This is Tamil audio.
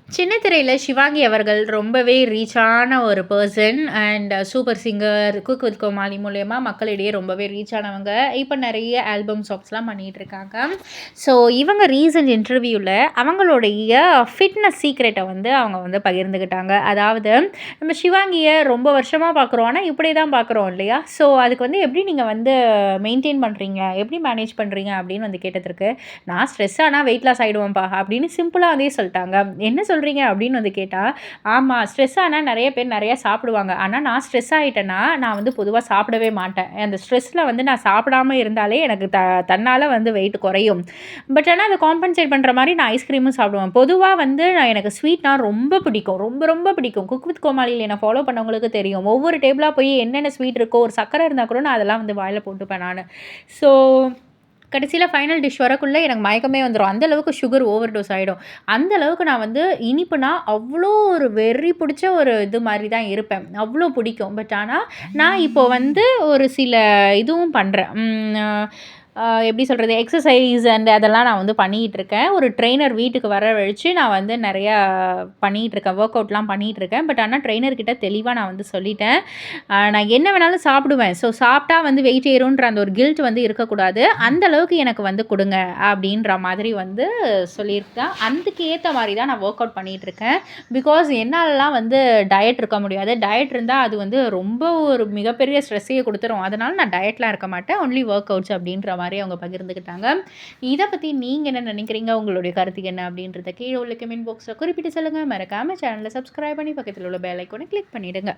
சின்ன திரையில சிவாங்கி அவர்கள் ரொம்பவே ரீச்சான ஒரு person and super singer, cook with Comali மூலியமா மக்களிடையே ரொம்பவே ரீச் ஆனவங்க. இப்ப நெறைய ஆல்பம் சாங்ஸ்லாம் பண்ணிட்டுருக்காங்க. ஸோ இவங்க ரீசன்ட் இன்டர்வியூல அவங்களுடைய ஃபிட்னஸ் சீக்ரெட்ட வந்து அவங்க வந்து பகிர்ந்துக்கிட்டாங்க. அதாவது நம்ம சிவாங்கிய ரொம்ப வருஷமா பார்க்குறோம். ஆனா இப்படியே தான் பார்க்குறோம் இல்லையா? ஸோ அதுக்கு வந்து எப்படி நீங்க வந்து மெயின்டெயின் பண்றீங்க? எப்படி மேனேஜ் பண்றீங்க? அப்படின்னு வந்து கேட்டதற்கு, நான் ஸ்ட்ரெஸ் ஆனா வெயிட் லாஸ் ஆயிடுவேன்ப்பா அப்படின்னு சிம்பிளா வந்து சொல்ட்டாங்க. என்ன சொல்றீங்க? அப்படின்னு வந்து கேட்டா, ஆமா ஸ்ட்ரெஸ் ஆனா நெறைய பேர் நெறைய சாப்பிடுவாங்க. ஆனா நான் ஸ்ட்ரெஸ் ஆயிட்டேன்னா, நான் வந்து பொதுவா சாப்பிடவே மாட்டேன். அந்த ஸ்ட்ரெஸ்ல வந்து நான் சாப்பிடாம இருந்தாலே எனக்கு தன்னால வந்து வெயிட் குறையும். பட் ஆனா அத காம்பன்சேட் பண்ற மாரி நான் ஐஸ்கிரீமும் சாப்பிடுவேன். பொதுவா வந்து எனக்கு ஸ்வீட்னா ரொம்ப பிடிக்கும். ரொம்ப ரொம்ப பிடிக்கும். குக் வித் கோமாளில என்ன ஃபாலோ பண்ணவங்களுக்கு தெரியும். ஒவ்வொரு டேபிளா போய் என்னென்ன ஸ்வீட் இருக்கோ, ஒரு சர்க்கரை இருந்தா கூட நான் அதெல்லாம் வந்து வாயில போட்டுப்பேன் நானு. ஸோ கடைசியில ஃபைனல் டிஷ் வரக்குள்ள எனக்கு மயக்கமே வந்துரும். அந்த அளவுக்கு சுகர் ஓவர் டோஸ் ஆயிடும். அந்த அளவுக்கு நான் வந்து இனிப்புனா அவ்ளோ ஒரு வெறி புடிச்ச ஒரு இது மாரி தான் இருப்பேன். அவ்ளோ பிடிக்கும். பட் ஆனா, நான் இப்போ வந்து ஒரு சில இதுவும் பண்றேன். எப்படி சொல்றது? எக்ஸர்சைஸ் அண்ட் அதெல்லாம் நான் வந்து பண்ணிக்கிட்டுருக்கேன். ஒரு ட்ரெய்னர் வீட்டுக்கு வரவழைச்சு நான் வந்து நெறையா பண்ணிக்கிட்டுருக்கேன். ஒர்க் அவுட்லாம் பண்ணிகிட்டுருக்கேன். பட் ஆனா ட்ரெய்னர் கிட்ட தெளிவா நான் வந்து சொல்லிட்டேன். நான் என்ன வேணாலும் சாப்பிடுவேன். ஸோ சாப்பிட்டா வந்து வெயிட் ஏறும்ன்ற அந்த ஒரு கில்ட் வந்து இருக்கக்கூடாது. அந்த அளவுக்கு எனக்கு வந்து குடுங்க அப்படின்ற மாதிரி வந்து சொல்லியிருக்கேன். அதுக்கு ஏத்த மாரி தான் நான் ஒர்க் அவுட் பண்ணிட்டுருக்கேன். பிகாஸ் என்னாலலாம் வந்து டயட் இருக்க முடியாது. டயட் இருந்தா அது வந்து ரொம்ப ஒரு மிகப்பெரிய ஸ்ட்ரெஸ்ஸையே குடுத்துரும். அதனால நான் டயட்லாம் இருக்க மாட்டேன். ஒன்லி ஒர்க் அவுட்ஸ் அப்படின்ற மாரி அவங்க பகிர்ந்துக்கிட்டாங்க. இத பத்தி நீங்க என்ன நினைக்கிறீங்க? உங்களுடைய கருத்து என்ன? அப்படின்றத கீழ உள்ள கமெண்ட் பாக்ஸ்ல குறிப்பிட்டு சொல்லுங்க. மறக்காம சேனல சப்ஸ்கிரைப் பண்ணி பக்கத்துல உள்ள பெல் ஐகான கிளிக் பண்ணிடுங்க.